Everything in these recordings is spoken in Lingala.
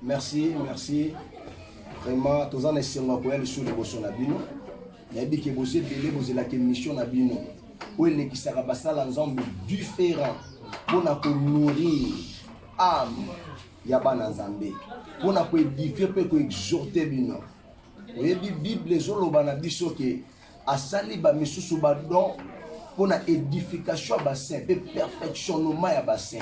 Merci, merci. Vraiment, tous en essayant de faire sur le bosso nabino. Il y a des qui bossent de l'évolution de la mission nabino. Où il est qui sera passé à l'ensemble différent pour nourrir âme. Yaba Nzambe. Pour édifier, pour exhorter bino. Vous voyez, la Bible, les gens l'ont dit que à sali ba misusu ba don pour la édification à bassin, et perfectionnement à bassin.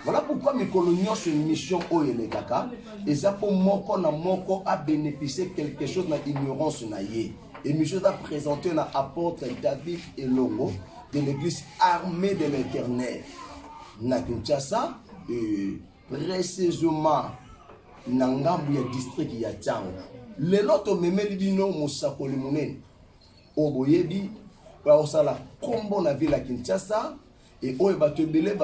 Voilà pourquoi mes coloniaux sur une mission au les kaka et ça pour moko na moko a bénéficié quelque chose na ignorance na yé. Et mission a présenté na apôtre David et Longo de l'église armée de l'Éternel. Na Kinshasa précisément na ngambu ya district ya Tsango. Le loto memeli bino musakoli munene. Oboyebi ba osala kombo na ville ya Kinshasa. Et on va te belé,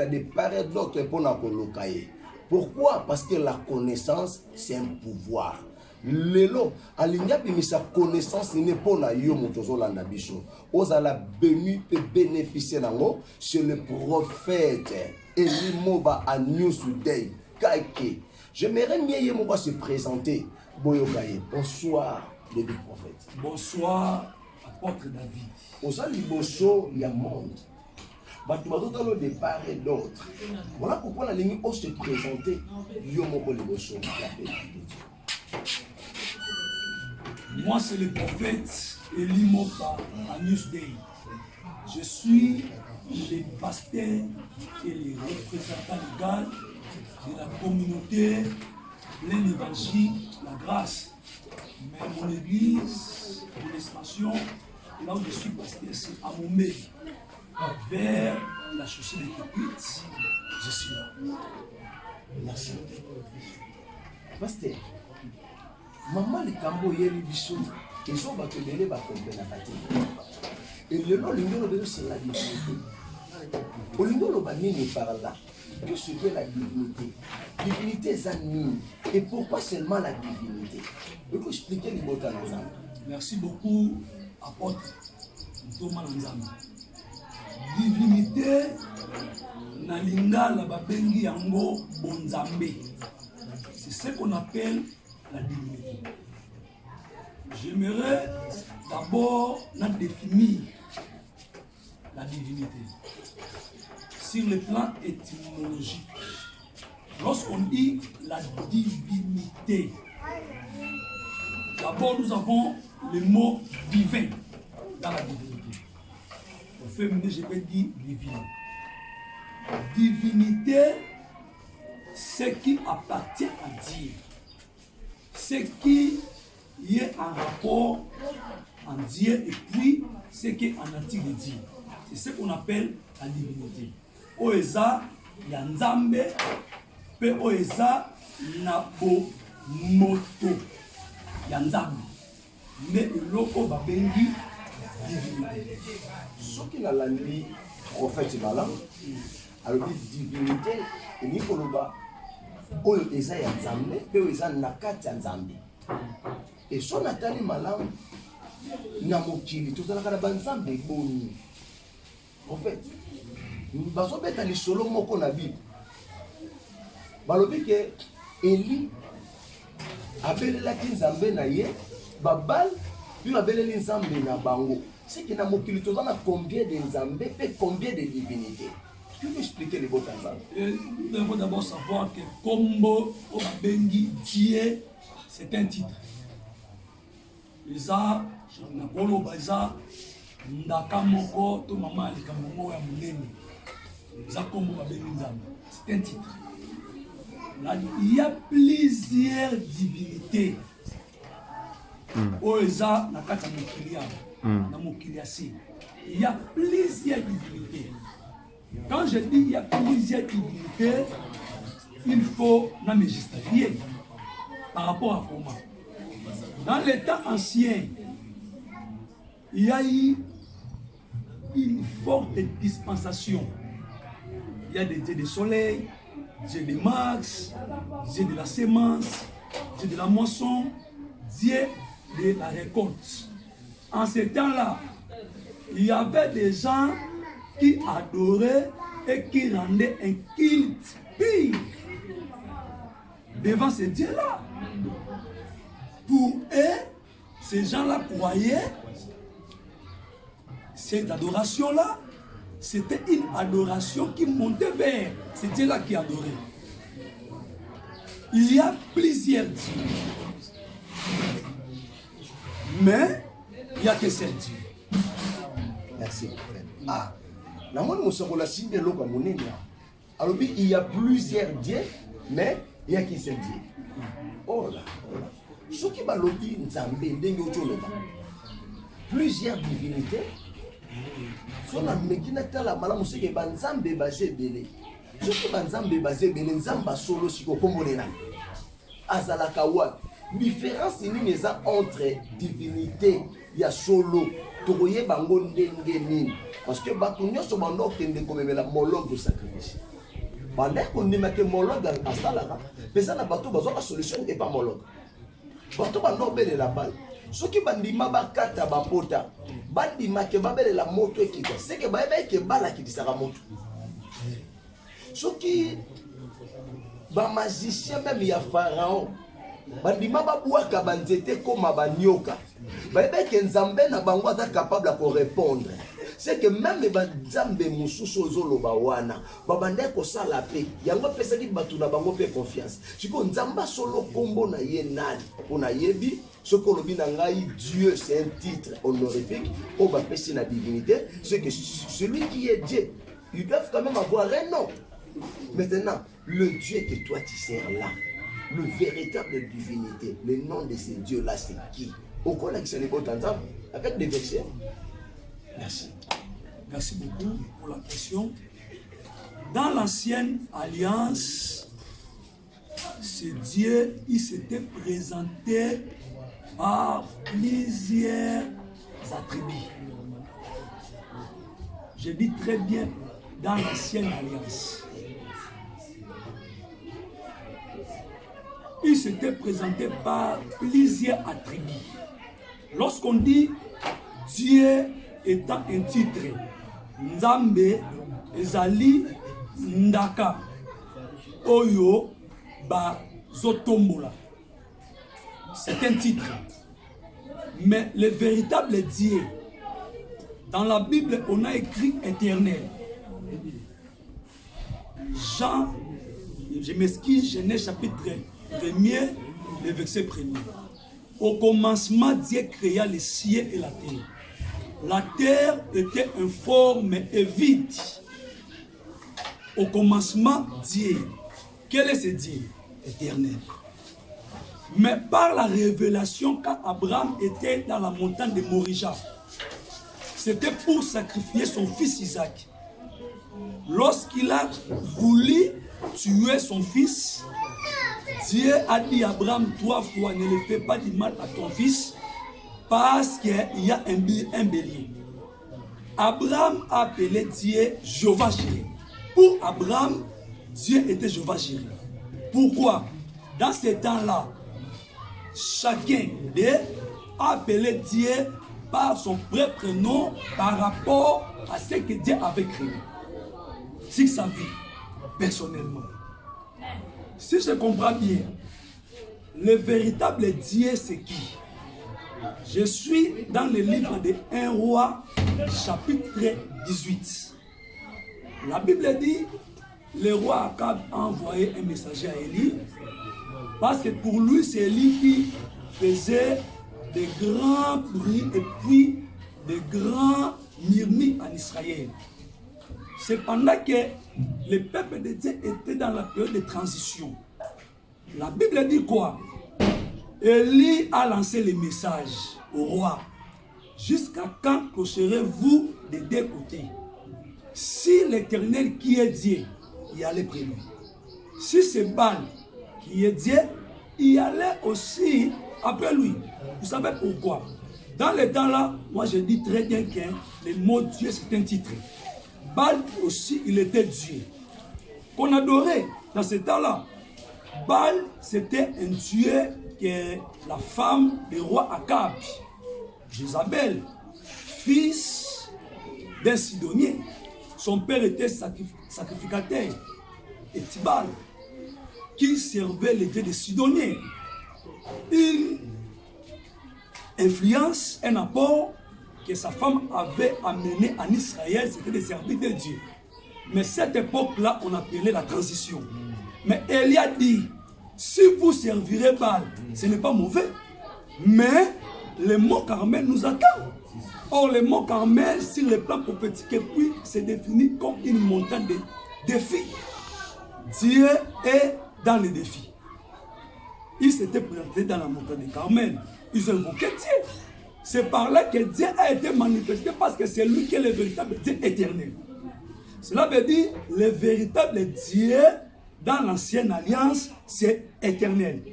des pareils d'autres pour la colocailler. Pourquoi? Parce que la connaissance, c'est un pouvoir. Lelo, aligna puis sa connaissance n'est pas na yo motozo la nabiso. Oza la béni peut bénéficier nango, c'est le prophète Eli Moba à New Day. Kaike. J'aimerais mieux yemo se présenter. Boyokaye. Bonsoir, le prophète. Bonsoir, apôtre David. Oza liboso ya monde. De départ et d'autres. Voilà pourquoi la ligne ose se présenter. Moi, c'est le prophète Eli Moba à Newsday. Je suis le pasteur et le représentant légal de la communauté, plein évangile, la grâce. Mais mon église, mon expansion, là où je suis pasteur, c'est à Momé. Vers la chaussée des Pépites, je suis là. Merci. Pasteur, maman le cambo yeli biso, ils sont battus de les battre na pati. Et le nom l'ingolo de c'est la divinité. Au l'ingolo banini par là. Que ce qu'est la divinité? Divinité zanine. Et pourquoi seulement la divinité? Je peux expliquer les mots d'Anzam. Merci beaucoup, apôtre Thomas Nzam. Divinité na lingala babengi yango bonzambe. C'est ce qu'on appelle la divinité. J'aimerais d'abord définir la divinité sur le plan étymologique. Lorsqu'on dit la divinité, d'abord nous avons le mot divin dans la divinité. Au féminin, je vais dire divine. Divinité, ce qui appartient à Dieu. Ce qui est en rapport en Dieu et puis ce qui est en nature de Dieu. C'est ce qu'on appelle la divinité. Oeza yanzambe pe oeza nabo moto yanzambe. Mais loko babengi divinité. Ce qui a l'andi prophète Balam, alors divinité, et Nikoloba, oyo eza ya nzambe, pe eza nakati ya nzambe. Et son atali malam, na mokili, tozalaka na banzambe boni. Prophète, baso beta li solo moko na Bible. Balobi ke Eli abelelaki nzambe na ye, babal, puis abeleli nzambe na bango. C'est que dans mon culture, on a combien de nzambe et combien de divinités. Tu peux expliquer les mots d'Anzambe? Nous devons d'abord savoir que Kombo Obengi Dieu, c'est un titre. Eza, Nakolo Baza, Ndakamoko, to Mama Likamongo ya Munene. Eza Kombo Obengi Nzambe. C'est un titre. Là, il y a plusieurs divinités. Oeza Nakata Mokilia. Il y a plusieurs divinités. Quand je dis il y a plusieurs divinités, il faut me justifier par rapport à comment. Dans l'état ancien, il y a eu une forte dispensation. Il y a des dieux du soleil, dieux de Mars, dieux de la sémence, dieux de la moisson, dieux de la récolte. En ce temps-là, il y avait des gens qui adoraient et qui rendaient un culte pire. devant ces dieux-là. Pour eux, ces gens-là croyaient, cette adoration-là, c'était une adoration qui montait vers ces dieux-là qui adoraient. Il y a plusieurs dieux. Mais il n'y a que seul Dieu. Merci. Ah, alors il y a plusieurs dieux, mais il n'y a qu'un seul Dieu. Oh là, oh là. Ce qui va l'objet plusieurs divinités. Son amekina tala malamu seke banzambe basé belé. Ce qui banzambe basé belé nzamba solo siko kombolela. Azalaka wa. Différence ni neza entre divinité ya solo tokoye bango ndenge nini parce que bato nyonso bando kende komemela Moloch de sacrifice. Bande ko ndimake Moloch asalaka pesa na bato bazoka solution et pas Moloch. Bato bando belela bal. Soki bandima bakata bapota bandima ke babelela moto ekita seke baeba ke bala kitisaka moto. Soki ba magicien même ya pharaon bandima babuaka banzete koma banyoka baeba ke nzambe na bango ata capable à répondre. C'est que même banzambe mususu ozoloba wana babande ko sala pe yango pesa ki batu na bango pe confiance. Siko nzamba solo kombo na ye nani pona yebi ce qu'on dit dans Dieu, c'est un titre honorifique. On va passer la divinité. C'est que celui qui est Dieu, ils doivent quand même avoir un nom. Maintenant, le Dieu que toi tu sers là, le véritable divinité, le nom de ce Dieu-là, c'est qui? Au quoi l'accès n'est pas ensemble avec des versets. Merci. Merci beaucoup pour la question. Dans l'ancienne alliance, ce Dieu, il s'était présenté par plusieurs attributs. Je dis très bien dans l'ancienne alliance. Il s'était présenté par plusieurs attributs. Lorsqu'on dit Dieu étant un titre, Nzambe ezali ndaka oyo ba zotombola. C'est un titre. Mais le véritable Dieu, dans la Bible, on a écrit éternel. Jean, je m'excuse, Genèse chapitre 1er, le verset 1er. Au commencement, Dieu créa les cieux et la terre. La terre était informe et vide. Au commencement, Dieu. Quel est ce Dieu? Éternel. Mais par la révélation, quand Abraham était dans la montagne de Morija, c'était pour sacrifier son fils Isaac. Lorsqu'il a voulu tuer son fils, Dieu a dit à Abraham 3 fois, ne le fais pas du mal à ton fils, parce qu'il y a un bélier. Abraham a appelé Dieu Jéhovah Jireh. Pour Abraham, Dieu était Jéhovah Jireh. Pourquoi? Dans ces temps-là, chacun d'eux a appelé Dieu par son propre nom par rapport à ce que Dieu avait créé. C'est sa vie, personnellement. Si je comprends bien, le véritable Dieu, c'est qui? Je suis dans le livre de 1 roi, chapitre 18. La Bible dit, le roi Akab a envoyé un messager à Élie, parce que pour lui, c'est Élie qui faisait des grands bruits et puis des grands murmures en Israël. Cependant que le peuple de Dieu était dans la période de transition. La Bible dit quoi? Élie a lancé le message au roi. Jusqu'à quand clocherez-vous des deux côtés? Si l'Éternel qui est Dieu, il allait près lui. Si c'est Baal qui est Dieu, il allait aussi après lui. Vous savez pourquoi? Dans les temps-là, moi je dis très bien que le mot Dieu c'est un titre. Baal aussi, il était Dieu. Qu'on adorait dans ce temps-là. Baal, c'était un Dieu que la femme du roi Akab, Jézabel, fils d'un Sidonien. Son père était sacrificateur, et Tibal. qui servait les dieux des Sidoniens. Une influence, un apport que sa femme avait amené en Israël, c'était de servir de Dieu. Mais cette époque-là, on appelait la transition. Mais Élie a dit, si vous servirez Baal, ce n'est pas mauvais. Mais le mont Carmel nous attend. Or, le mont Carmel, sur le plan prophétique, et puis, c'est défini comme une montagne de défis. Dieu est dans les défis. Il s'était présenté dans la montagne de Carmel. Ils ont invoqué Dieu. C'est par là que Dieu a été manifesté parce que c'est lui qui est le véritable Dieu éternel. Cela veut dire le véritable Dieu dans l'ancienne alliance, c'est éternel.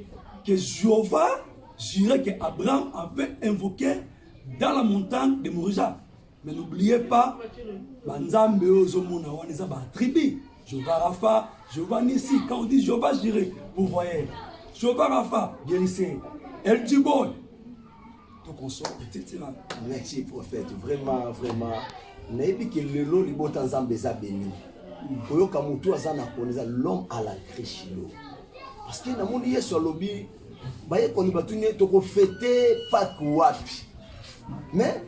Que Jéhovah, j'irais que Abraham avait invoqué dans la montagne de Morija. Mais n'oubliez pas, Banzambe Ozomona, on les a tribu. Jéhovah Rapha, Jéhovah Nissi. Quand on dit Jéhovah, j'irais, vous voyez. Jéhovah Rapha, guérissez. El Djiboy. Donc on sort de Tétira. Merci prophète, vraiment, vraiment. Naïbi que le lot du botan zambeza béni. Oyoka mutu azana koneza l'homme à la créchilo. Parce que na moni yeso lobi baye koni batunye toko fêter Pâques wapi. Mais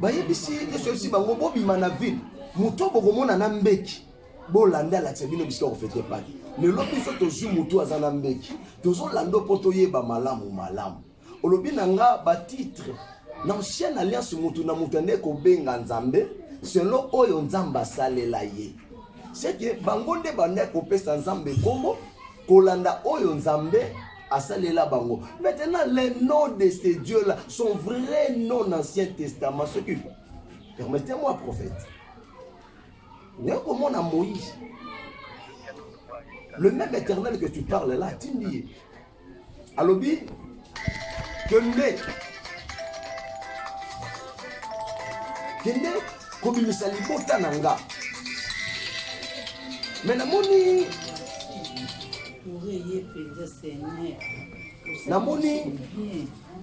baye bisi yeso si bango bobi manaville. Muto bogomona na mbeki. Bo landa la tsebino bisi ko fêter Pâques. Le lot biso tozu mutu azana mbeki. Tozo lando poto yeba malamu malamu. Olobi nanga ba titre na ancienne alliance mutu na mutane ko benga nzambe selon oyo nzamba salela ye. C'est que bango nde bande ko pesa nzambe kombo kolanda oyo nzambe asalela bango. Maintenant les noms de ces dieux là sont vrais noms dans l'Ancien Testament. Ce qui permettez-moi prophète. Mais comment on a Moïse? Le même éternel que tu parles là, tu dis alobi Kende kobimisa libota nanga. Mais namoni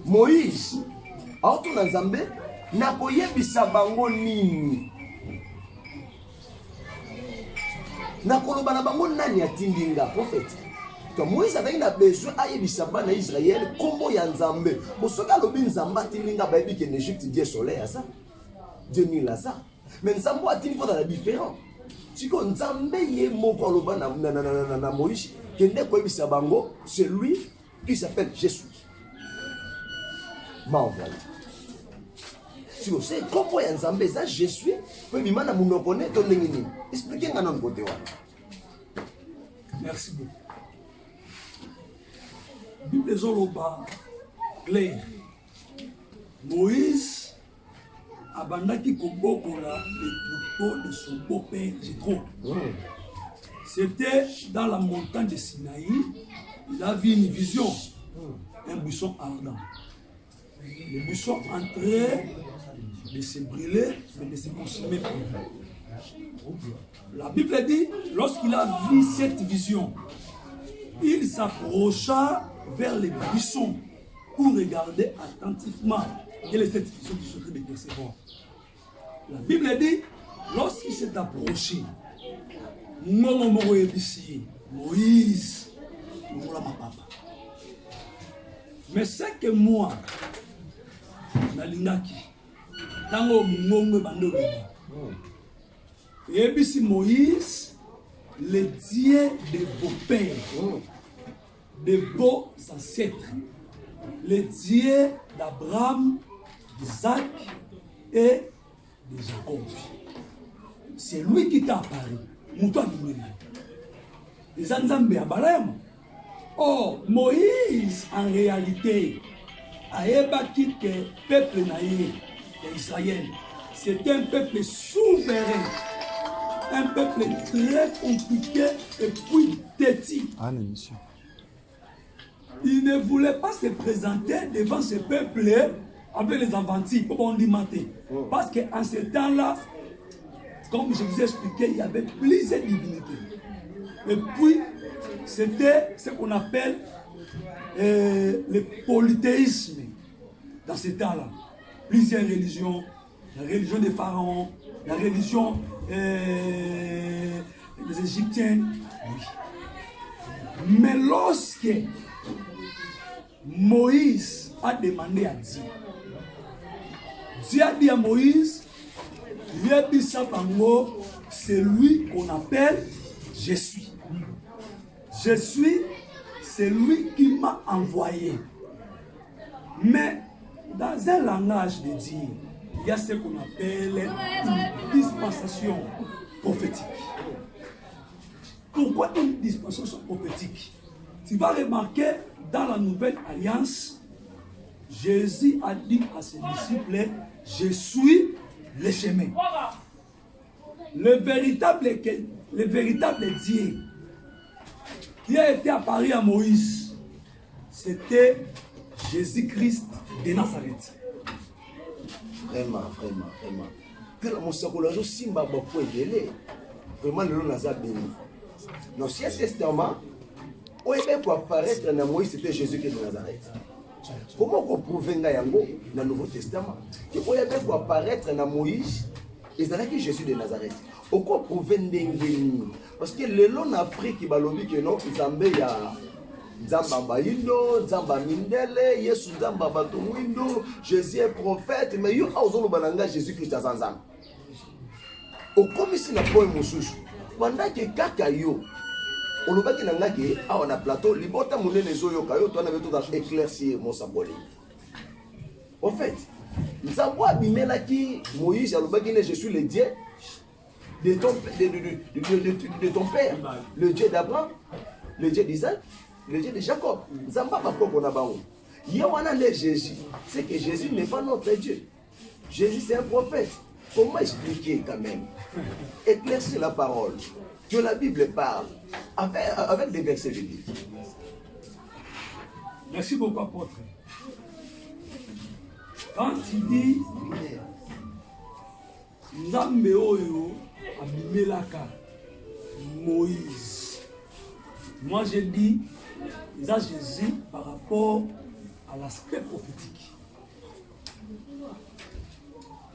Moïse auto na Nzambe na koyebisa bango nini. Na koloba na bango nani atindinga prophète. Donc Moïse avait besoin ayebisa bana Israël kombo ya Nzambe. Bosoka lobi Nzamba atindinga ba yebi ke Égypte Dieu soleil à ça. Dieu ni là ça. Mais Nzambo atindi faut dans la différent. Si qu'on Nzambe yé moko loba na Moïse kende koyebisa bango, c'est lui qui s'appelle Jésus. M'a envoyé. Si vous savez kombo ya Nzambe ça Jésus, peut bimana munoko ne to ndengini. Expliquez-moi non côté wa. Merci beaucoup. Bible Zoloba, clair. Moïse abandaki kobokola le troupeau de son beau-père Jéthro. C'était dans la montagne de Sinaï. Il a vu une vision, un buisson ardent. Le buisson en train de se brûler, mais de se consumer. La Bible dit, lorsqu'il a vu cette vision, il s'approcha vers les buissons pour regarder attentivement quelle est cette vision qui se fait de percevoir. La Bible dit, lorsqu'il s'est approché, Moïse, voilà ma papa. Mais c'est que moi, Nalingaki, tango mongo bandolo. Et puis Moïse, le Dieu de vos pères, de vos ancêtres, le Dieu d'Abraham, d'Isaac et de Jacob. C'est lui qui t'a apparu. Oh, Moïse, en réalité, a ébattu que le peuple d'Israël, c'est un peuple souverain, un peuple très compliqué et puis têtu. Il ne voulait pas se présenter devant ce peuple avec les aventures, comme on dit maté. Parce qu'en ce temps-là, comme je vous ai expliqué, il y avait plusieurs divinités. Et puis, c'était ce qu'on appelle le polythéisme dans ce temps-là. Plusieurs religions, la religion des pharaons, la religion des Égyptiens. Oui. Mais lorsque Moïse a demandé à Dieu, Dieu a dit à Moïse, c'est lui qu'on appelle je suis. Je suis, c'est lui qui m'a envoyé. Mais dans un langage de Dieu, il y a ce qu'on appelle une dispensation prophétique. Pourquoi une dispensation prophétique? Tu vas remarquer dans la nouvelle alliance, Jésus a dit à ses disciples, je suis le chemin. Le véritable Dieu qui a été apparu à Moïse, c'était Jésus-Christ de Nazareth. Vraiment. Quand mon sacoulajo simba beaucoup est vraiment le naza béni. Dans l'Ancien Testament, où est pour apparaître dans Moïse, c'était Jésus-Christ de Nazareth. Comment on prouve yango dans le Nouveau Testament? Que où est pour apparaître dans Moïse, et c'est Jésus de Nazareth. Pourquoi prouver ndengeni? Parce que le long Afrique il balobi que non, Nzambe ya Nzamba Mbayindo, Nzamba Mindele, Yesu Nzamba Batumwindo, Jésus est prophète, mais yo auzolo bananga Jésus-Christ azanzana. Au comme ici na poe mususu, pendant que kaka yo, olobaki nanga ke a na plateau, libota munene zoyo kayo to na beto dans éclaircir mon saboli. En fait, Nzambo abimela ki Moïse alobaki ne je suis le Dieu de ton père, le Dieu d'Abraham, le Dieu d'Isaac, le Dieu de Jacob. Nzamba bako kona bango. Yawana le Jésus, c'est que Jésus n'est pas notre Dieu. Jésus c'est un prophète. Comment expliquer quand même? Éclaircir la parole que la Bible parle avec des versets bibliques. Merci beaucoup, apôtre. Quand il dit Nzambe oyo abimelaka Moïse, moi je dis ça Jésus par rapport à l'aspect prophétique.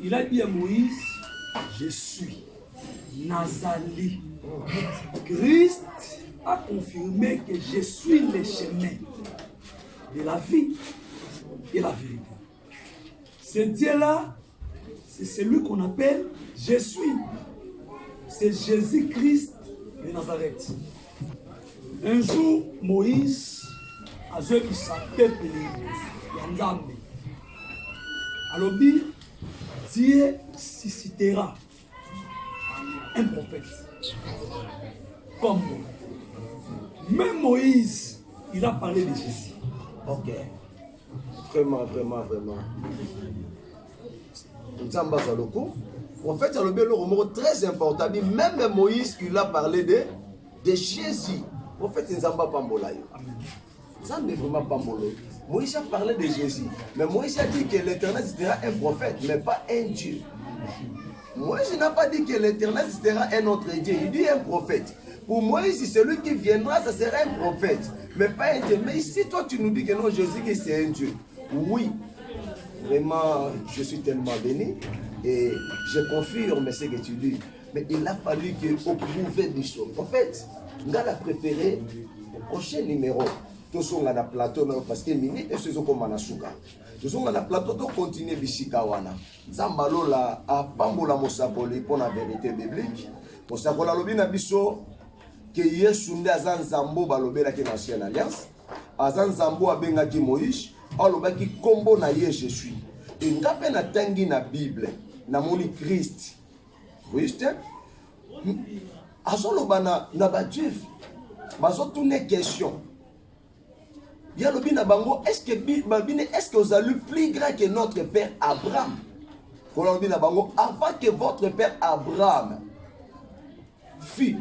Il a dit à Moïse, je suis Nazali. Christ a confirmé que je suis le chemin de la vie et la vérité. Ce Dieu-là, c'est celui qu'on appelle je suis. C'est Jésus-Christ de Nazareth. Un jour, Moïse a dit qu'il s'appelle Yanzambe. Alors, Dieu suscitera un prophète comme moi. Même Moïse, il a parlé de Jésus. Ok. Vraiment. En fait, c'est le mot très important. Même Moïse, il a parlé de Jésus. En fait, c'est Nzamba Pambolayo. Ça n'est vraiment Pambolayo. Moïse a parlé de Jésus. Mais Moïse a dit que l'Éternel sera un prophète, mais pas un Dieu. Moïse n'a pas dit que l'Éternel sera un autre Dieu. Il dit un prophète. Pour Moïse, celui qui viendra, ça sera un prophète, mais pas un Dieu. Mais ici, toi, tu nous dis que non, Jésus, c'est un Dieu. Oui. Vraiment, je suis tellement béni et je confirme ce que tu dis. Mais il a fallu que vous prouviez des choses. En fait, on a préféré le prochain numéro. Tous sont dans le plateau parce que minute et ce sont comme Manasuka. Tous sont dans le plateau pour continuer Bishikawana. Zambalo la a pambola mosakoli pour la vérité biblique. Mosakola lobina biso que Yesu nde azan zambo balobela ki ancienne alliance. Azan zambo abenga ki Moïse. Alobaki kombo na ye je suis. Et ngape na tangi na Bible na moni Christ. Oui, c'est azoloba na ba juif. Bazo tourner question. Ya lobi na bango est-ce que vous avez plus grand que notre père Abraham? Quand on dit na bango avant que votre père Abraham fût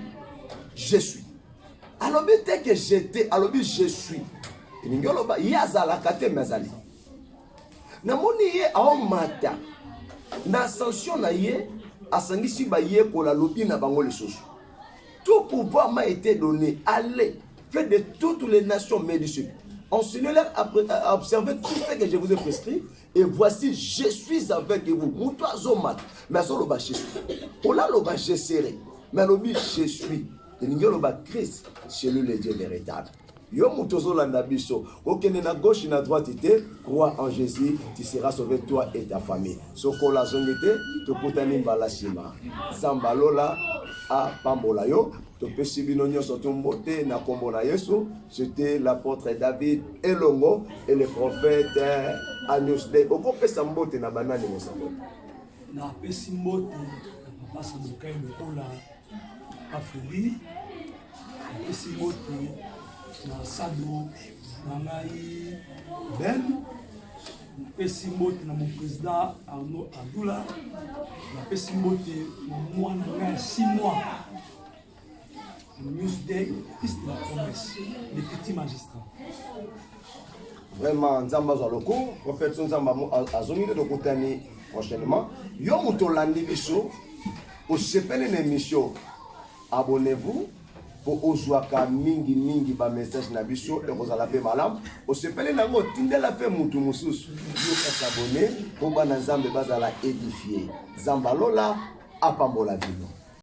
je suis. Alors dès que j'étais, alors je suis. Ningoloba yazala kate mazali. Na moni ye aomata. Na ascension na ye asangisi ba ye ko la lobi na bango les choses. Tout pouvoir m'a été donné. Allez, faites de toutes les nations mes disciples. Enseignez-leur à observer tout ce que je vous ai prescrit. Et voici, je suis avec vous. Moutoua zomat. Mais ça loba je suis. Ola loba je serai. Mais lobi je suis. Et Ningoloba Christ, c'est lui le Dieu véritable. Yo mutozo landa biso. Okene na gauche na droite te, crois en Jésus, tu seras sauvé toi et ta famille. Soko la zongete, to kutani mbalashima. Zambalola a pambola yo. C'était l'apôtre David Elongo et le prophète Agnès Day. Oko pesa mbote na banani mosambo. Na pesi mbote na papa Samukai lokola Afeli. Na pesi mbote na Sado na ngai Ben. Na pesi mbote na mon président Arnaud Abdoula. Na pesi mbote na mwana ngai 6 mois. Newsday, fils de la promesse, les petits magistrats. Vraiment, Nzamba Zaloko, prophète Nzamba Azoni de Kotani prochainement. Yo Mutolandi Biso, au sepele l'émission, abonnez-vous pour Ozuaka mingi ba message na biso et vous allez malam. Au sepele nango tindela pe mutu mususu. Yo s'abonner pour bana Nzambe bazala édifier. Zamba Lola apambola bino.